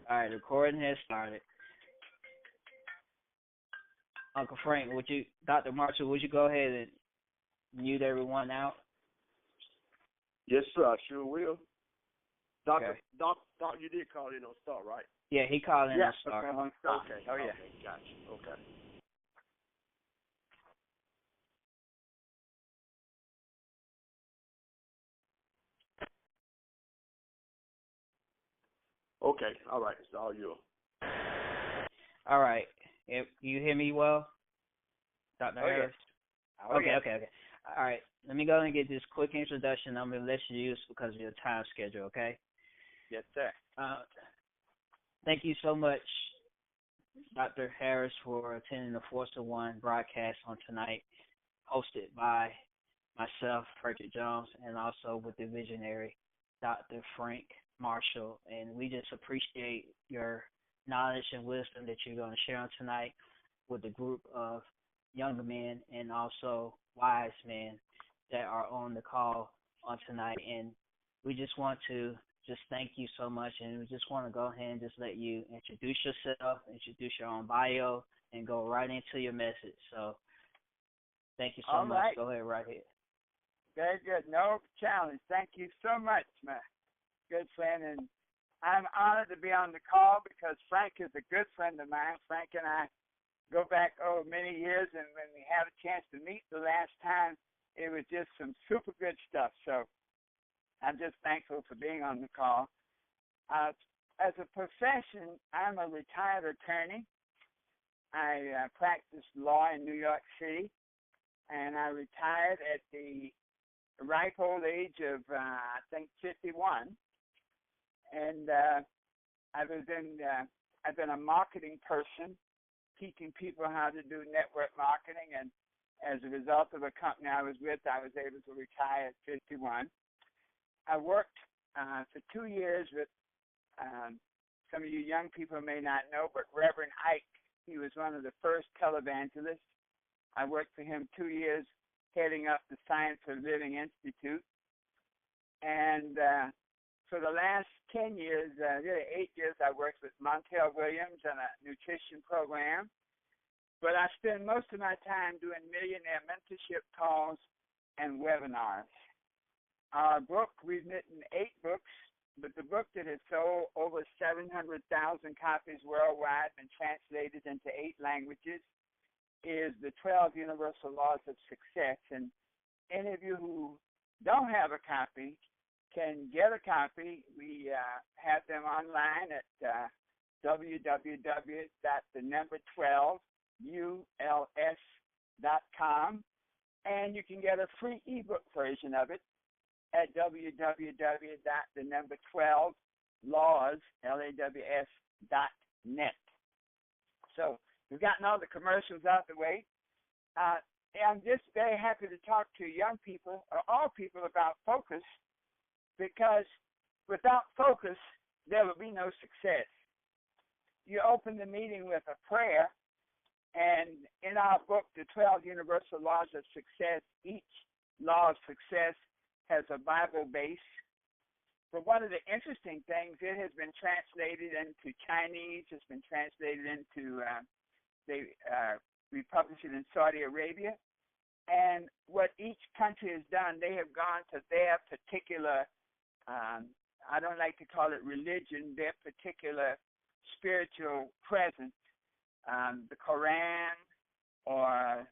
All right, recording has started. Uncle Frank, Dr. Marshall, would you go ahead and mute everyone out? Yes, sir. I sure will. Okay. Doc, you did call in on start, right? Yeah, he called in on start. Okay, on start. Okay. Oh, yeah. Okay, gotcha. Okay. Okay, all right. It's all yours. All right. You hear me well, Dr. Harris? Oh, Okay, yeah. okay. All right. Let me go and get this quick introduction. I'm going to let you use because of your time schedule, okay? Yes, sir. Thank you so much, Dr. Harris, for attending the Force of One broadcast on tonight, hosted by myself, Frederick Jones, and also with the visionary, Dr. Frank Marshall. And we just appreciate your knowledge and wisdom that you're going to share on tonight with a group of younger men and also wise men that are on the call on tonight. And we just want to just thank you so much, and we just want to go ahead and just let you introduce yourself, introduce your own bio, and go right into your message. So thank you so All much. right. Go ahead right here. Very good. No challenge. Thank you so much, my good friend. And I'm honored to be on the call because Frank is a good friend of mine. Frank and I go back, many years, and when we had a chance to meet the last time, it was just some super good stuff. So I'm just thankful for being on the call. As a profession, I'm a retired attorney. I practiced law in New York City, and I retired at the ripe old age of, I think, 51. And I've been a marketing person, teaching people how to do network marketing. And as a result of a company I was with, I was able to retire at 51. I worked for 2 years with some of you young people may not know, but Reverend Ike. He was one of the first televangelists. I worked for him 2 years heading up the Science of Living Institute. And for the last 10 years, really 8 years, I worked with Montel Williams on a nutrition program. But I spend most of my time doing millionaire mentorship calls and webinars. Our book, we've written 8 books, but the book that has sold over 700,000 copies worldwide and translated into 8 languages is the 12 Universal Laws of Success. And any of you who don't have a copy can get a copy. We have them online at www.12uls.com, and you can get a free ebook version of it at www.12laws.net. So we've gotten all the commercials out the way. I'm just very happy to talk to young people, or all people, about focus, because without focus, there will be no success. You open the meeting with a prayer, and in our book, The 12 Universal Laws of Success, each law of success has a Bible base. But one of the interesting things, it has been translated into Chinese, it's been translated into, we publish it in Saudi Arabia. And what each country has done, they have gone to their particular, I don't like to call it religion, their particular spiritual presence. The Quran or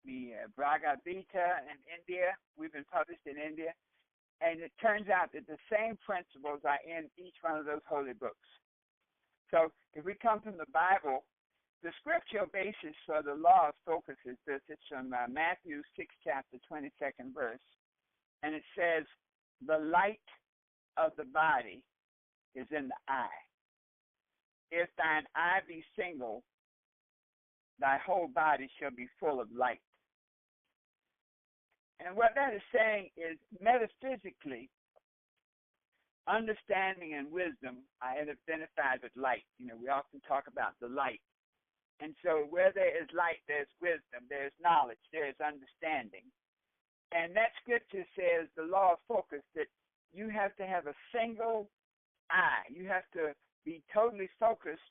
the Bhagavad Gita in India, we've been published in India, and it turns out that the same principles are in each one of those holy books. So if we come from the Bible, the scriptural basis for the law of focus is this. It's from Matthew 6, chapter 22nd verse, and it says, "The light of the body is in the eye. If thine eye be single, thy whole body shall be full of light." And what that is saying is, metaphysically, understanding and wisdom are identified with light. You know, we often talk about the light. And so where there is light, there's wisdom, there's knowledge, there's understanding. And that scripture says, the law of focus, that you have to have a single eye. You have to be totally focused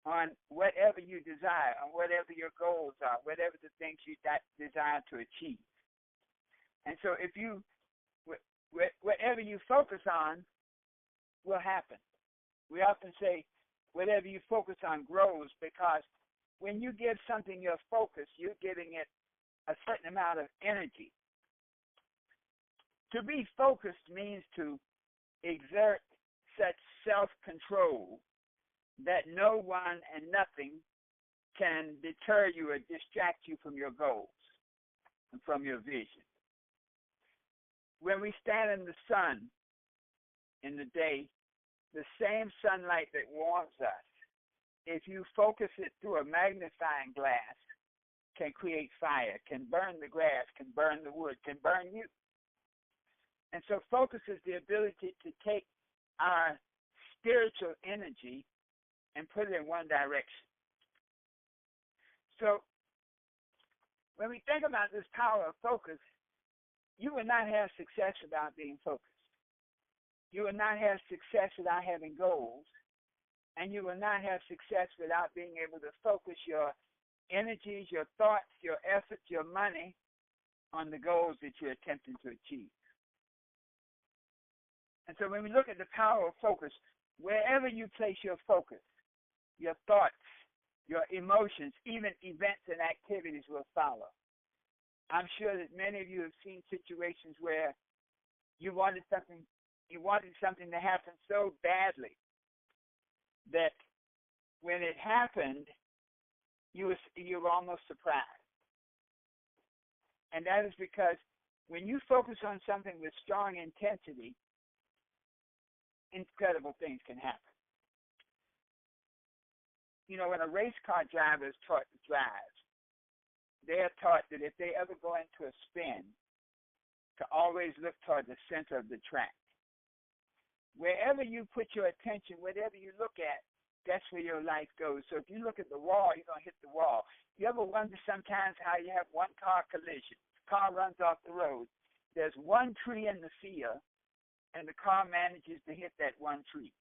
on whatever you desire, on whatever your goals are, whatever the things you desire to achieve. And so if you, whatever you focus on will happen. We often say whatever you focus on grows, because when you give something your focus, you're giving it a certain amount of energy. To be focused means to exert such self-control that no one and nothing can deter you or distract you from your goals and from your vision. When we stand in the sun in the day, the same sunlight that warms us, if you focus it through a magnifying glass, can create fire, can burn the grass, can burn the wood, can burn you. And so focus is the ability to take our spiritual energy and put it in one direction. So when we think about this power of focus, you will not have success without being focused. You will not have success without having goals, and you will not have success without being able to focus your energies, your thoughts, your efforts, your money on the goals that you're attempting to achieve. And so when we look at the power of focus, wherever you place your focus, your thoughts, your emotions, even events and activities will follow. I'm sure that many of you have seen situations where you wanted something to happen so badly that when it happened, you were almost surprised. And that is because when you focus on something with strong intensity, incredible things can happen. You know, when a race car driver is taught to drive, they are taught that if they ever go into a spin, to always look toward the center of the track. Wherever you put your attention, whatever you look at, that's where your life goes. So if you look at the wall, you're going to hit the wall. You ever wonder sometimes how you have one car collision? The car runs off the road. There's one tree in the field, and the car manages to hit that one tree.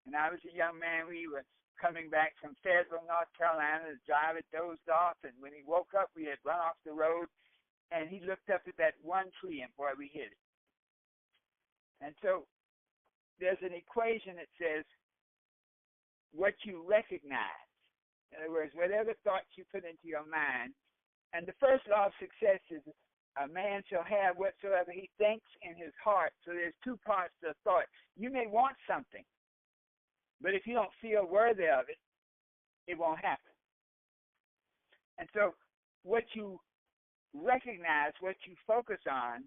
And I was a young man. We were coming back from Fayetteville, North Carolina. The driver dozed off, and when he woke up, we had run off the road, and he looked up at that one tree, and boy, we hit it. And so there's an equation that says what you recognize. In other words, whatever thoughts you put into your mind. And the first law of success is a man shall have whatsoever he thinks in his heart. So there's two parts to a thought. You may want something, but if you don't feel worthy of it, it won't happen. And so what you recognize, what you focus on,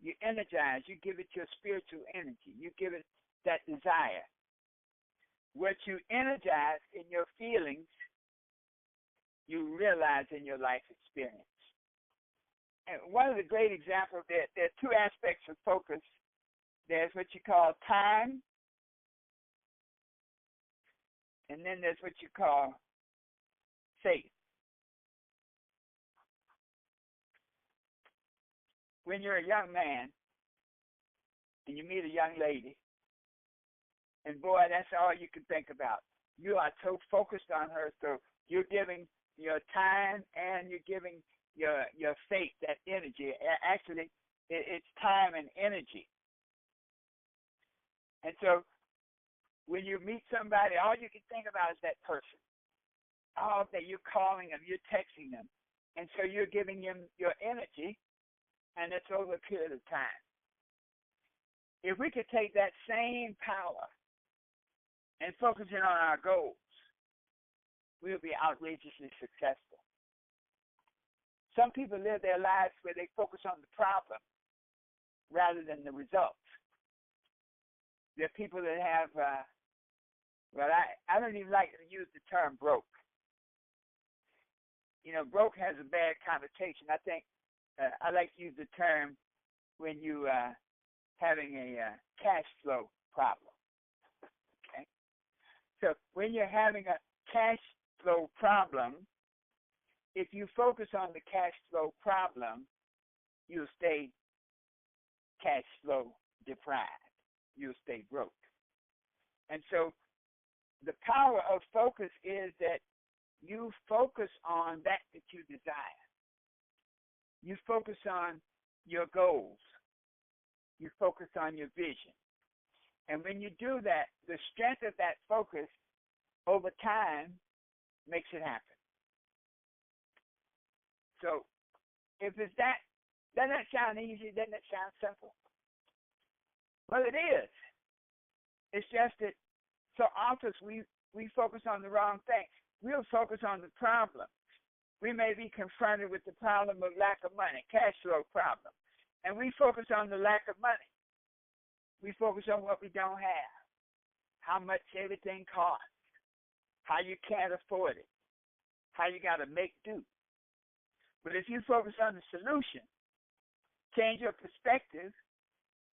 you energize, you give it your spiritual energy, you give it that desire. What you energize in your feelings, you realize in your life experience. And one of the great examples, there are two aspects of focus. There's what you call time, and then there's what you call faith. When you're a young man and you meet a young lady, and boy, that's all you can think about. You are so focused on her, so you're giving your time and you're giving your faith, that energy. Actually, it's time and energy. And so when you meet somebody, all you can think about is that person. All day you're calling them, you're texting them. And so you're giving them your energy, and it's over a period of time. If we could take that same power and focus in on our goals, we'll be outrageously successful. Some people live their lives where they focus on the problem rather than the results. There are people that have, I don't even like to use the term broke. You know, broke has a bad connotation. I think I like to use the term when you having a cash flow problem. Okay? So when you're having a cash flow problem, if you focus on the cash flow problem, you'll stay cash flow deprived. You'll stay broke. And so the power of focus is that you focus on that you desire. You focus on your goals. You focus on your vision. And when you do that, the strength of that focus over time makes it happen. So if it's that, doesn't that sound easy? Doesn't it sound simple? Well, it is. It's just that so often we focus on the wrong thing. We'll focus on the problem. We may be confronted with the problem of lack of money, cash flow problem, and we focus on the lack of money. We focus on what we don't have, how much everything costs, how you can't afford it, how you got to make do. But if you focus on the solution, change your perspective,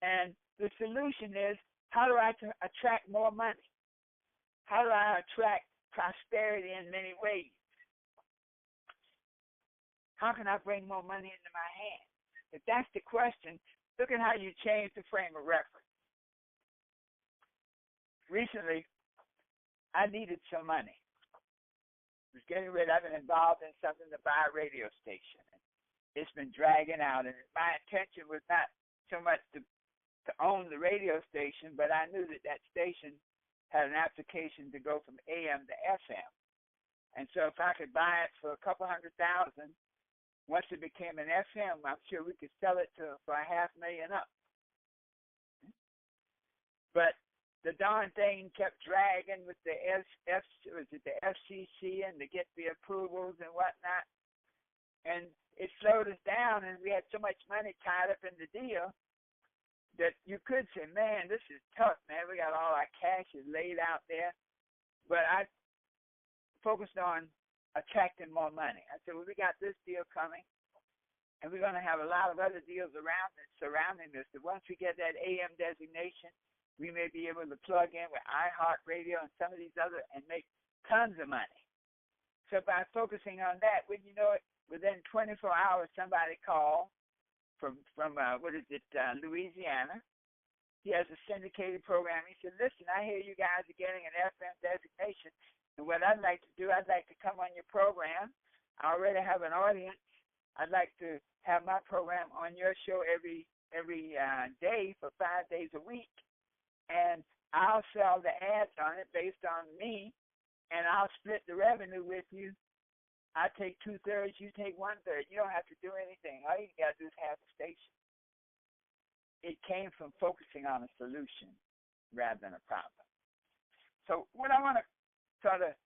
and the solution is, how do I attract more money? How do I attract prosperity in many ways? How can I bring more money into my hands? If that's the question, look at how you change the frame of reference. Recently, I needed some money. I was getting ready. I've been involved in something to buy a radio station. It's been dragging out, and my intention was not so much to own the radio station, but I knew that station had an application to go from AM to FM. And so if I could buy it for a couple $100,000, once it became an FM, I'm sure we could sell it for $500,000 up. But the darn thing kept dragging with the FCC and to get the approvals and whatnot. And it slowed us down, and we had so much money tied up in the deal that you could say, man, this is tough, man. We got all our cash is laid out there. But I focused on attracting more money. I said, well, we got this deal coming, and we're going to have a lot of other deals surrounding this. So once we get that AM designation, we may be able to plug in with iHeartRadio and some of these other and make tons of money. So by focusing on that, when you know it, within 24 hours, somebody called from Louisiana. He has a syndicated program. He said, listen, I hear you guys are getting an FM designation, and what I'd like to do, I'd like to come on your program. I already have an audience. I'd like to have my program on your show every day for 5 days a week, and I'll sell the ads on it based on me, and I'll split the revenue with you. I take 2/3, you take 1/3. You don't have to do anything. All you got to do is have the station. It came from focusing on a solution rather than a problem. So what I want to sort of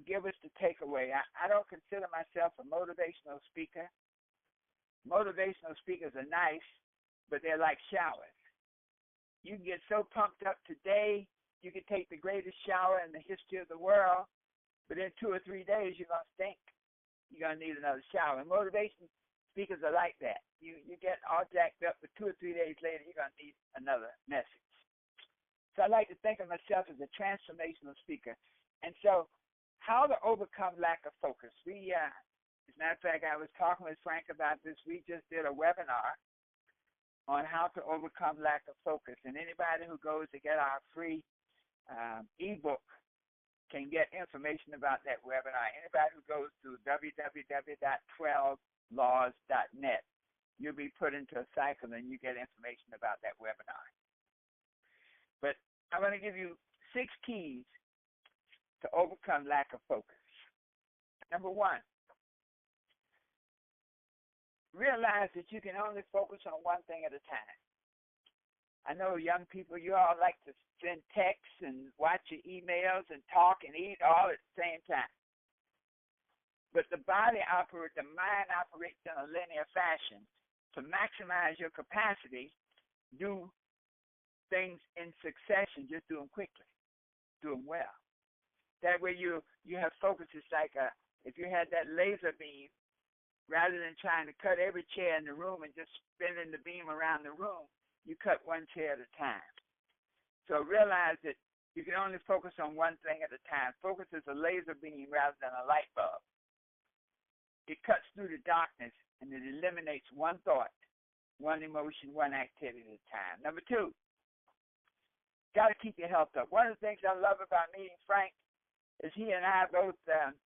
give us the takeaway, I don't consider myself a motivational speaker. Motivational speakers are nice, but they're like showers. You can get so pumped up today, you can take the greatest shower in the history of the world, but in 2 or 3 days, you're going to stink. You're going to need another shower. And motivation speakers are like that. You get all jacked up, but 2 or 3 days later, you're going to need another message. So I like to think of myself as a transformational speaker. And so how to overcome lack of focus. As a matter of fact, I was talking with Frank about this. We just did a webinar on how to overcome lack of focus. And anybody who goes to get our free ebook can get information about that webinar. Anybody who goes to www.12laws.net, you'll be put into a cycle and you get information about that webinar. But I'm going to give you 6 keys to overcome lack of focus. Number 1, realize that you can only focus on one thing at a time. I know young people, you all like to send texts and watch your emails and talk and eat all at the same time. But the mind operates in a linear fashion. To maximize your capacity, do things in succession, just do them quickly, do them well. That way you have focus. It's like if you had that laser beam, rather than trying to cut every chair in the room and just spinning the beam around the room, you cut one chair at a time. So realize that you can only focus on one thing at a time. Focus is a laser beam rather than a light bulb. It cuts through the darkness, and it eliminates one thought, one emotion, one activity at a time. Number 2, got to keep your health up. One of the things I love about meeting Frank is he and I both,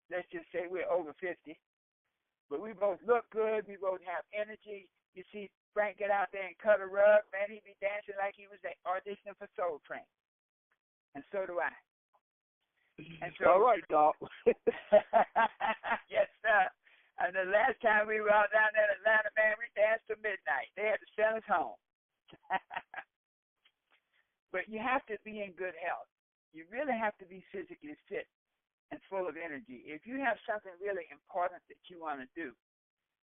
let's just say we're over 50, but we both look good. We both have energy. You see Frank get out there and cut a rug, man, he'd be dancing like he was auditioning for Soul Train. And so do I. And so, all right, Doc. yes, sir. And the last time we were out down there in Atlanta, man, we danced till midnight. They had to send us home. But you have to be in good health. You really have to be physically fit and full of energy. If you have something really important that you want to do,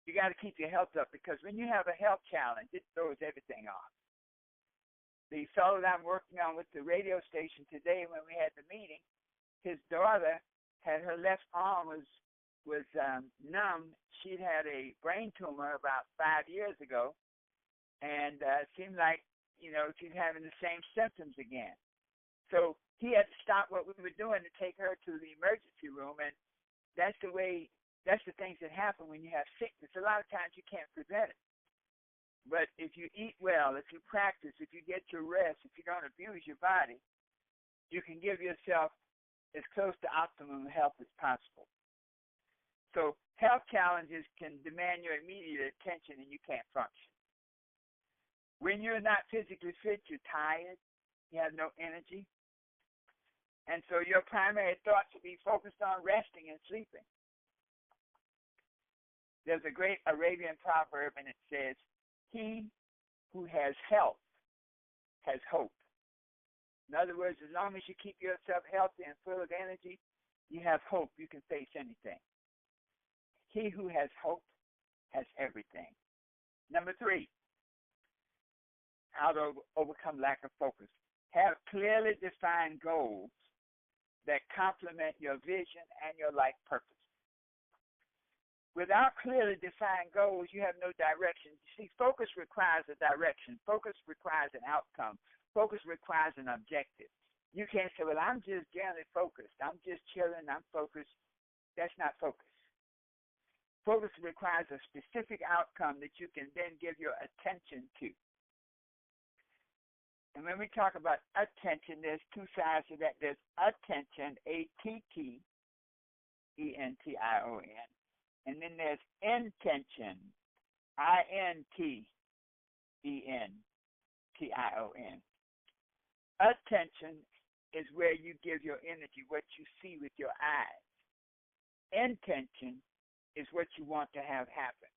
you got to keep your health up, because when you have a health challenge, it throws everything off. The fellow that I'm working on with the radio station today, when we had the meeting, his daughter had her left arm was numb. She'd had a brain tumor about 5 years ago, and it seemed like, she's having the same symptoms again. So he had to stop what we were doing to take her to the emergency room, and that's the things that happen when you have sickness. A lot of times you can't prevent it. But if you eat well, if you practice, if you get your rest, if you don't abuse your body, you can give yourself as close to optimum health as possible. So health challenges can demand your immediate attention and you can't function. When you're not physically fit, you're tired, you have no energy. And so your primary thoughts should be focused on resting and sleeping. There's a great Arabian proverb, and it says, he who has health has hope. In other words, as long as you keep yourself healthy and full of energy, you have hope. You can face anything. He who has hope has everything. Number 3, how to overcome lack of focus. Have clearly defined goals that complement your vision and your life purpose. Without clearly defined goals, you have no direction. You see, focus requires a direction. Focus requires an outcome. Focus requires an objective. You can't say, well, I'm just generally focused. I'm just chilling. I'm focused. That's not focus. Focus requires a specific outcome that you can then give your attention to. And when we talk about attention, there's 2 sides to that. There's attention, A-T-T-E-N-T-I-O-N. And then there's intention, I-N-T-E-N-T-I-O-N. Attention is where you give your energy, what you see with your eyes. Intention is what you want to have happen.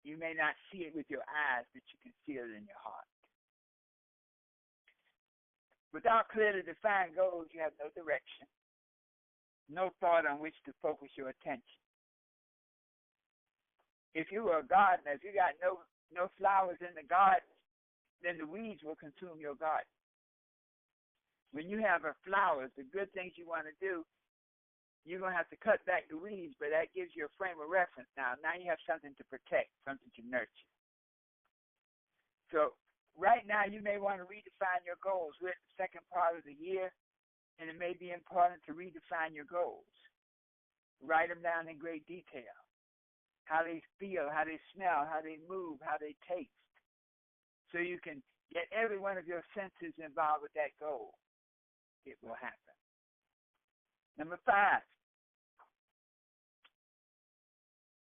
You may not see it with your eyes, but you can feel it in your heart. Without clearly defined goals, you have no direction, no thought on which to focus your attention. If you were a gardener, if you got no flowers in the garden, then the weeds will consume your garden. When you have flowers, the good things you want to do, you're going to have to cut back the weeds, but that gives you a frame of reference now. Now you have something to protect, something to nurture. So right now you may want to redefine your goals. We're at the second part of the year, and it may be important to redefine your goals. Write them down in great detail. How they feel, how they smell, how they move, how they taste. So you can get every one of your senses involved with that goal. It will happen. Number 5,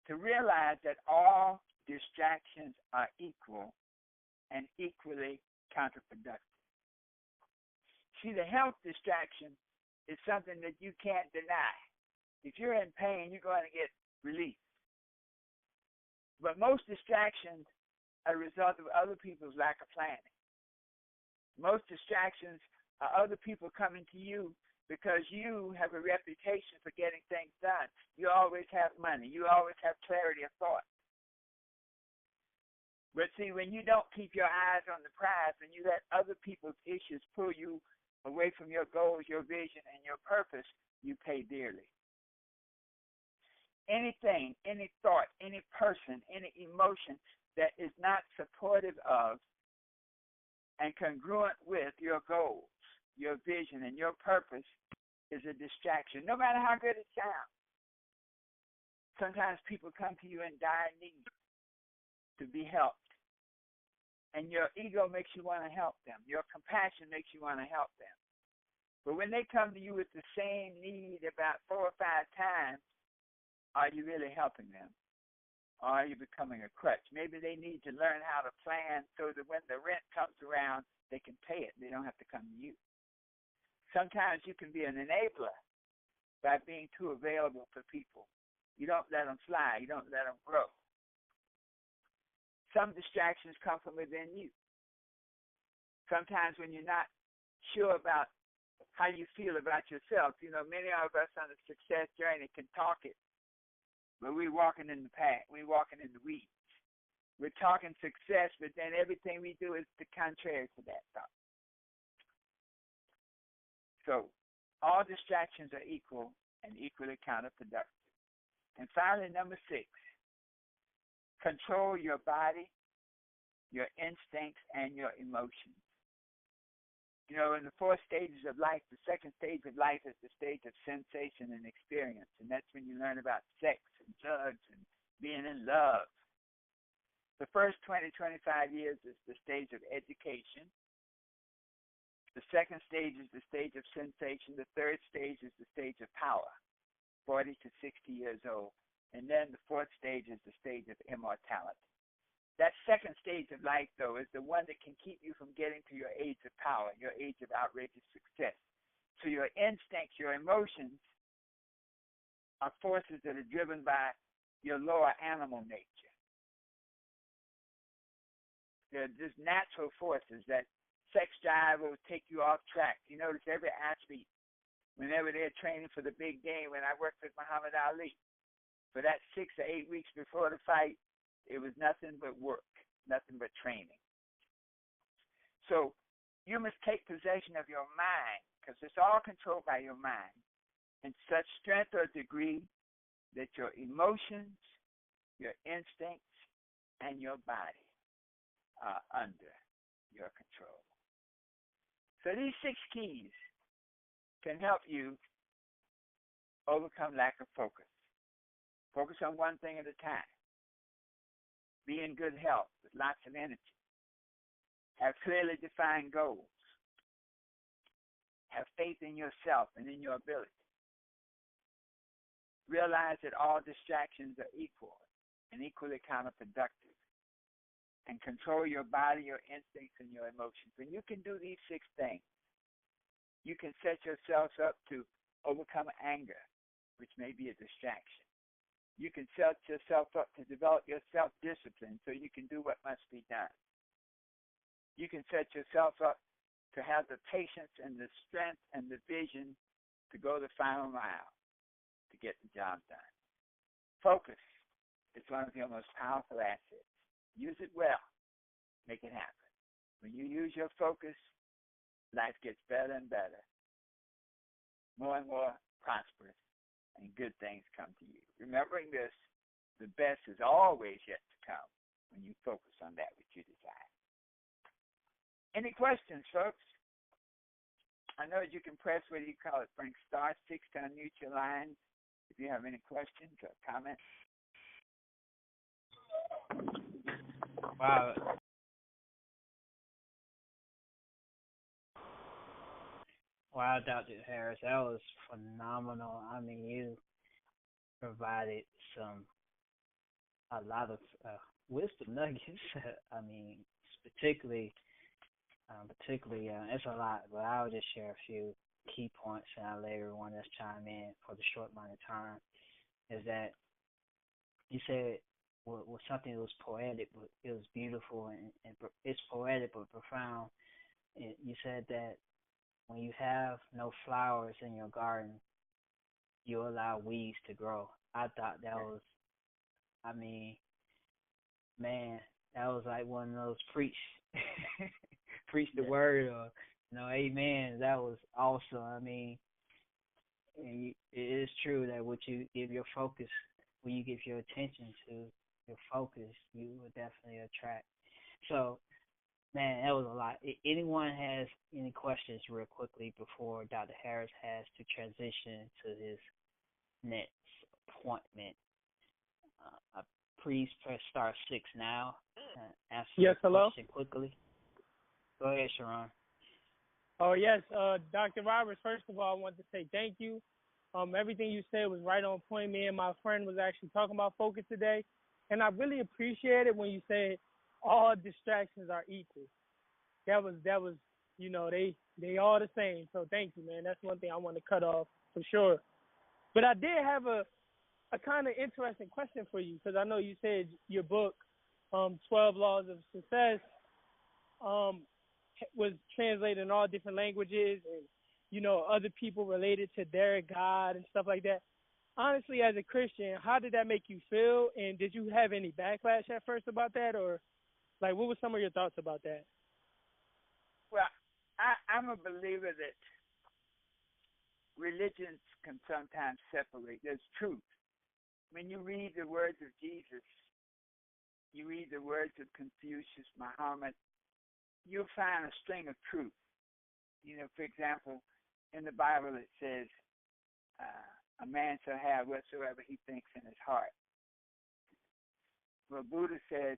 to realize that all distractions are equal and equally counterproductive. See, the health distraction is something that you can't deny. If you're in pain, you're going to get relief. But most distractions are a result of other people's lack of planning. Most distractions are other people coming to you because you have a reputation for getting things done. You always have money. You always have clarity of thought. But see, when you don't keep your eyes on the prize, when you let other people's issues pull you away from your goals, your vision, and your purpose, you pay dearly. Anything, any thought, any person, any emotion that is not supportive of and congruent with your goals, your vision, and your purpose is a distraction, no matter how good it sounds. Sometimes people come to you in dire need to be helped. and your ego makes you want to help them. Your compassion makes you want to help them. But when they come to you with the same need about 4 or 5 times, are you really helping them? Or are you becoming a crutch? Maybe they need to learn how to plan so that when the rent comes around, they can pay it. They don't have to come to you. Sometimes you can be an enabler by being too available for people. You don't let them fly. You don't let them grow. Some distractions come from within you. Sometimes when you're not sure about how you feel about yourself, many of us on the success journey can talk it, but we're walking in the path. We're walking in the weeds. We're talking success, but then everything we do is the contrary to that thought. So all distractions are equal and equally counterproductive. And finally, number 6, control your body, your instincts, and your emotions. In the 4 stages of life, the second stage of life is the stage of sensation and experience, and that's when you learn about sex and drugs and being in love. The first 20, 25 years is the stage of education. The second stage is the stage of sensation. The third stage is the stage of power, 40 to 60 years old. And then the 4th stage is the stage of immortality. That second stage of life, though, is the one that can keep you from getting to your age of power, your age of outrageous success. So your instincts, your emotions are forces that are driven by your lower animal nature. They're just natural forces. That sex drive will take you off track. You notice every athlete, whenever they're training for the big game, when I worked with Muhammad Ali, for that 6 or 8 weeks before the fight, it was nothing but work, nothing but training. So you must take possession of your mind, because it's all controlled by your mind, in such strength or degree that your emotions, your instincts, and your body are under your control. So these 6 keys can help you overcome lack of focus. Focus on one thing at a time. Be in good health with lots of energy. Have clearly defined goals. Have faith in yourself and in your ability. Realize that all distractions are equal and equally counterproductive. And control your body, your instincts, and your emotions. When you can do these 6 things, you can set yourself up to overcome anger, which may be a distraction. You can set yourself up to develop your self-discipline so you can do what must be done. You can set yourself up to have the patience and the strength and the vision to go the final mile to get the job done. Focus is one of your most powerful assets. Use it well. Make it happen. When you use your focus, life gets better and better, more and more prosperous, and good things come to you. Remembering this, the best is always yet to come when you focus on that which you desire. Any questions, folks? I know you can press, what do you call it, Frank, *6 to unmute your line if you have any questions or comments. Wow. Wow, Dr. Harris, that was phenomenal. I mean, you provided a lot of wisdom nuggets. I mean, particularly, it's a lot, but I'll just share a few key points, and I'll let everyone else chime in for the short amount of time. Is that you said was something that was poetic, but it was beautiful, and it's poetic but profound. And you said that when you have no flowers in your garden, you allow weeds to grow. I thought that was, I mean, man, that was like one of those preach the word, or amen. That was awesome. I mean, and it is true that what you give your focus, when you give your attention to your focus, you will definitely attract. So, man, that was a lot. Anyone has any questions real quickly before Dr. Harris has to transition to his next appointment? please press star 6 now. Answer Yes, your hello? question quickly. Go ahead, Sharon. Oh, yes. Dr. Roberts, first of all, I want to say thank you. Everything you said was right on point. Me and my friend was actually talking about focus today, and I really appreciate it when you said all distractions are equal. That was they all the same. So thank you, man. That's one thing I want to cut off for sure. But I did have a kind of interesting question for you, because I know you said your book, 12 Laws of Success, was translated in all different languages, and other people related to their God and stuff like that. Honestly, as a Christian, how did that make you feel? And did you have any backlash at first about that, or what were some of your thoughts about that? Well, I'm a believer that religions can sometimes separate. There's truth. When you read the words of Jesus, you read the words of Confucius, Muhammad, you'll find a string of truth. For example, in the Bible it says, a man shall have whatsoever he thinks in his heart. Well, Buddha said,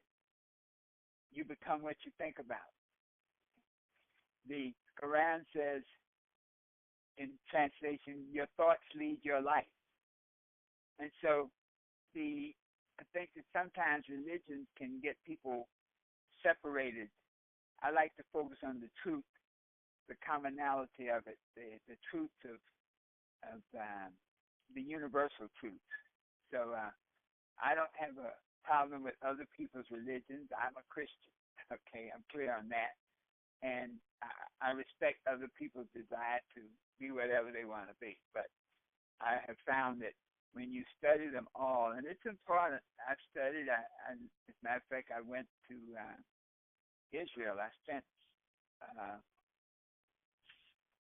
you become what you think about. The Quran says, in translation, your thoughts lead your life. And so I think that sometimes religions can get people separated. I like to focus on the truth, the commonality of it, the truth of the universal truth. So I don't have a problem with other people's religions. I'm a Christian. Okay, I'm clear on that. And I respect other people's desire to be whatever they want to be. But I have found that when you study them all, and it's important. I've studied, as a matter of fact, I went to Israel. I spent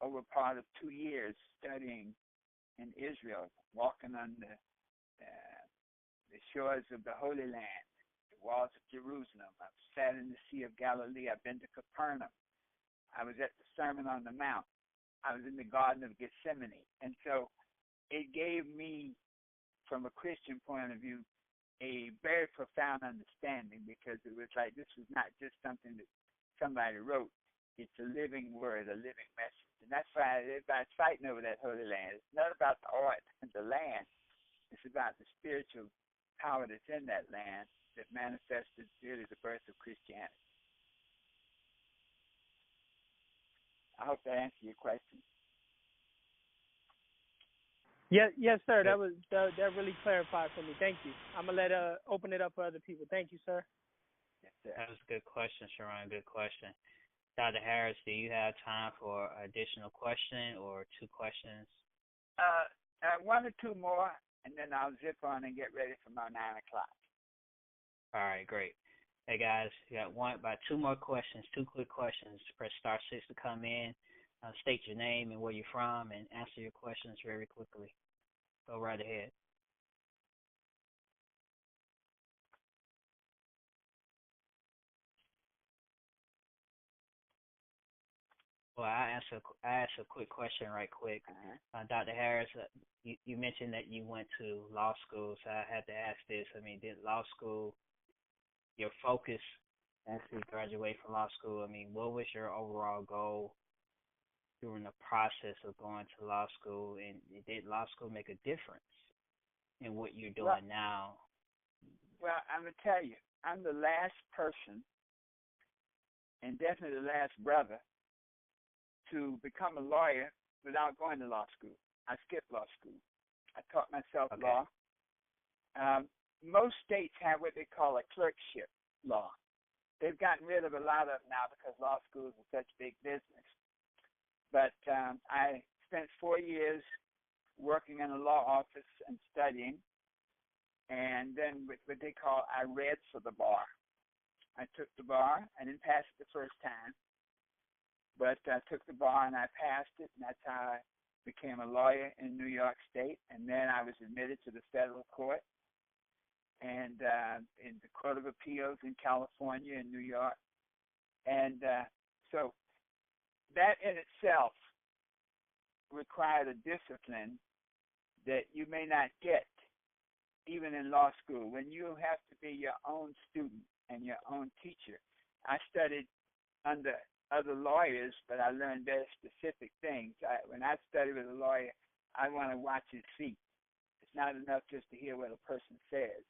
over part of 2 years studying in Israel, walking on the shores of the Holy Land, the walls of Jerusalem. I've sat in the Sea of Galilee. I've been to Capernaum. I was at the Sermon on the Mount. I was in the Garden of Gethsemane. And so it gave me, from a Christian point of view, a very profound understanding, because it was like this was not just something that somebody wrote. It's a living word, a living message. And that's why everybody's fighting over that Holy Land. It's not about the art and the land. It's about the spiritual power that's in that land that manifested really the birth of Christianity. I hope that answered your question. Yes, sir. That really clarified for me. Thank you. I'm gonna open it up for other people. Thank you, sir. Yes, sir. That was a good question, Sharon. Good question. Dr. Harris, do you have time for additional question or 2 questions? One or 2 more, and then I'll zip on and get ready for my 9 o'clock. All right, great. Hey guys, you got about 2 more questions, 2 quick questions. Press star 6 to come in. State your name and where you're from, and answer your questions very quickly. Go right ahead. Well, I ask a quick question right quick. Dr. Harris, you mentioned that you went to law school, so I had to ask this. I mean, did law school, your focus after you graduate from law school, I mean, what was your overall goal during the process of going to law school, and did law school make a difference in what you're doing now? Well, I'm going to tell you, I'm the last person, and definitely the last brother, to become a lawyer without going to law school. I skipped law school. I taught myself law. Most states have what they call a clerkship law. They've gotten rid of a lot of them now because law schools are such big business. But I spent 4 years working in a law office and studying, and then what they call, I read for the bar. I took the bar. I didn't pass it the first time, but I took the bar and I passed it, and that's how I became a lawyer in New York State. And then I was admitted to the federal court and in the Court of Appeals in California and New York. And so that in itself required a discipline that you may not get even in law school, when you have to be your own student and your own teacher. I studied under other lawyers, but I learned very specific things. When I study with a lawyer, I want to watch his feet. It's not enough just to hear what a person says,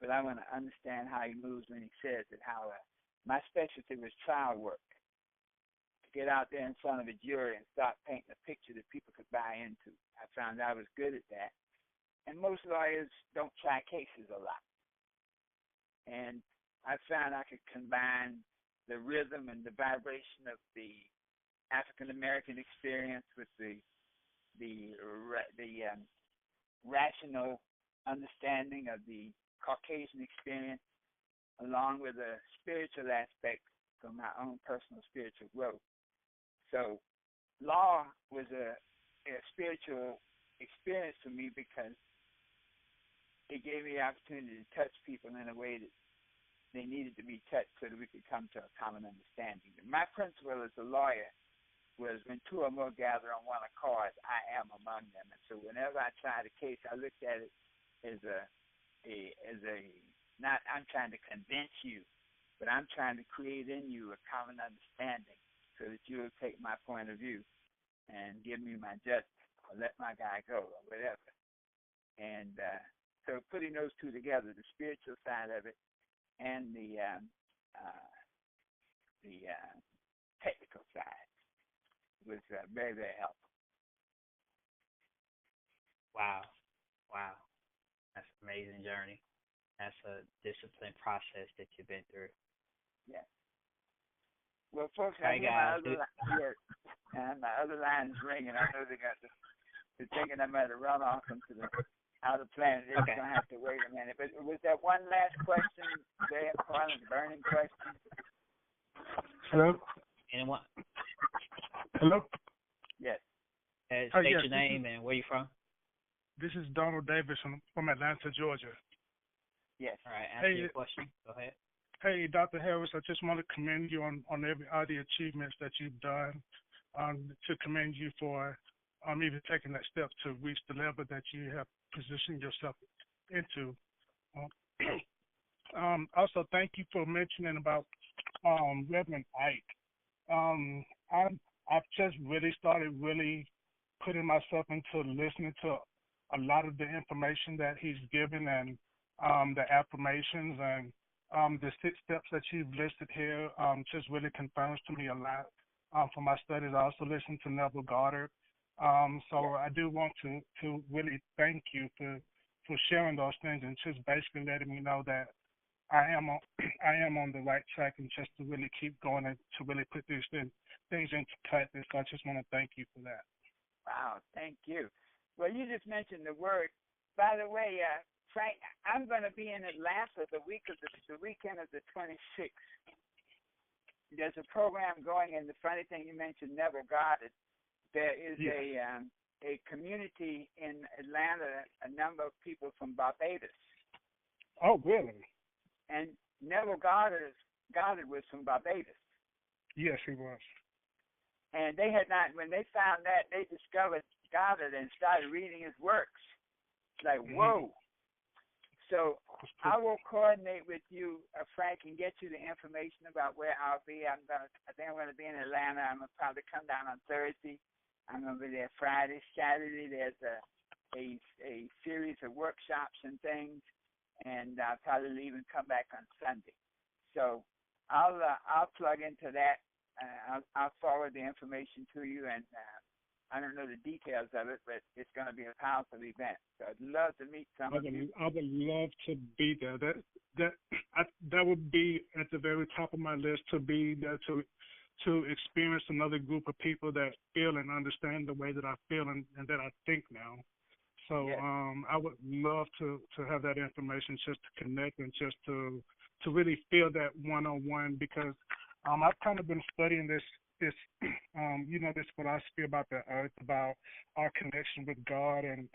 but I want to understand how he moves when he says it. My specialty was trial work. To get out there in front of a jury and start painting a picture that people could buy into. I found I was good at that. And most lawyers don't try cases a lot. And I found I could combine the rhythm and the vibration of the African American experience with the rational understanding of the Caucasian experience, along with a spiritual aspect from my own personal spiritual growth. So law was a spiritual experience for me because it gave me the opportunity to touch people in a way that they needed to be touched so that we could come to a common understanding. My principle as a lawyer was when two or more gather on one accord, I am among them. And so whenever I tried a case, I looked at it as not I'm trying to convince you, but I'm trying to create in you a common understanding so that you will take my point of view and give me my judgment or let my guy go or whatever. And so putting those two together, the spiritual side of it and the technical side, was very, very helpful. Wow. That's an amazing journey. That's a disciplined process that you've been through. Yeah. Well, folks, I hear my other line is ringing. I know they're thinking I'm going to run off into the outer planet. They're going to have to wait a minute. But was that one last question, very important, burning question? Hello? Anyone? Hello? Yes. Yes, State your name and where you from. This is Donald Davis from Atlanta, Georgia. Yes. All right. Ask your question. Go ahead. Hey, Dr. Harris, I just want to commend you on all the achievements that you've done, to commend you for even taking that step to reach the level that you have positioned yourself into. Also, thank you for mentioning about Reverend Ike. I've just really started putting myself into listening to a lot of the information that he's given and the affirmations and the 6 steps that you've listed here just really confirms to me a lot for my studies. I also listen to Neville Goddard. I do want to really thank you for sharing those things and just basically letting me know that I am on the right track and just to really keep going and to really put these things into practice. So I just want to thank you for that. Wow, thank you. Well, you just mentioned the word. By the way, Frank, I'm going to be in Atlanta the weekend of the 26th. There's a program going, and the funny thing you mentioned, Neville Goddard. There is a community in Atlanta, a number of people from Barbados. Oh, really? And Neville Goddard was from Barbados. Yes, he was. And they had not, when they found that, they discovered Goddard and started reading his works. It's like, whoa. So I will coordinate with you, Frank, and get you the information about where I'll be. I think I'm going to be in Atlanta. I'm going to probably come down on Thursday. I'm going to be there Friday, Saturday. There's a series of workshops and things, and I'll probably leave and come back on Sunday. So I'll plug into that. I'll forward the information to you, and I don't know the details of it, but it's going to be a powerful event. So I'd love to meet some of you. I would love to be there. That would be at the very top of my list, to be there to experience another group of people that feel and understand the way that I feel and that I think now. So yes. I would love to have that information, just to connect and just to really feel that one-on-one, because I've kind of been studying this this philosophy about the earth, about our connection with God and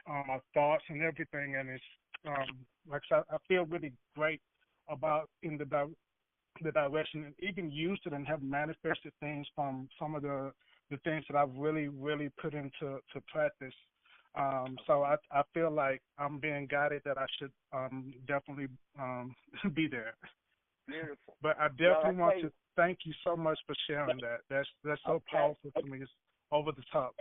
our thoughts and everything, and it's I feel really great about in the direction, and even used it and have manifested things from some of the things that I've really put into practice. So I feel like I'm being guided that I should definitely be there. Beautiful. But I definitely want to thank you so much for sharing that. That's so powerful to me. It's over the top.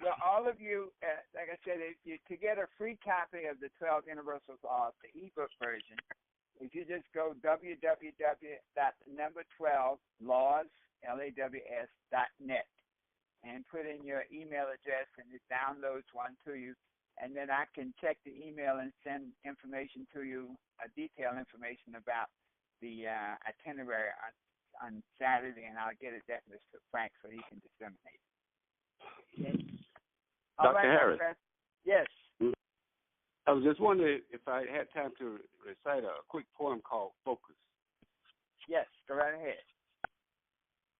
Well, all of you, like I said, to get a free copy of the 12 Universal Laws, the ebook version, if you just go www.12laws, LAWS.net, and put in your email address, and it downloads one to you, and then I can check the email and send information to you, detailed information about the itinerary on Saturday, and I'll get it definitely to Frank so he can disseminate it. Okay. Dr. Harris. Yes. I was just wondering if I had time to recite a quick poem called Focus. Yes, go right ahead.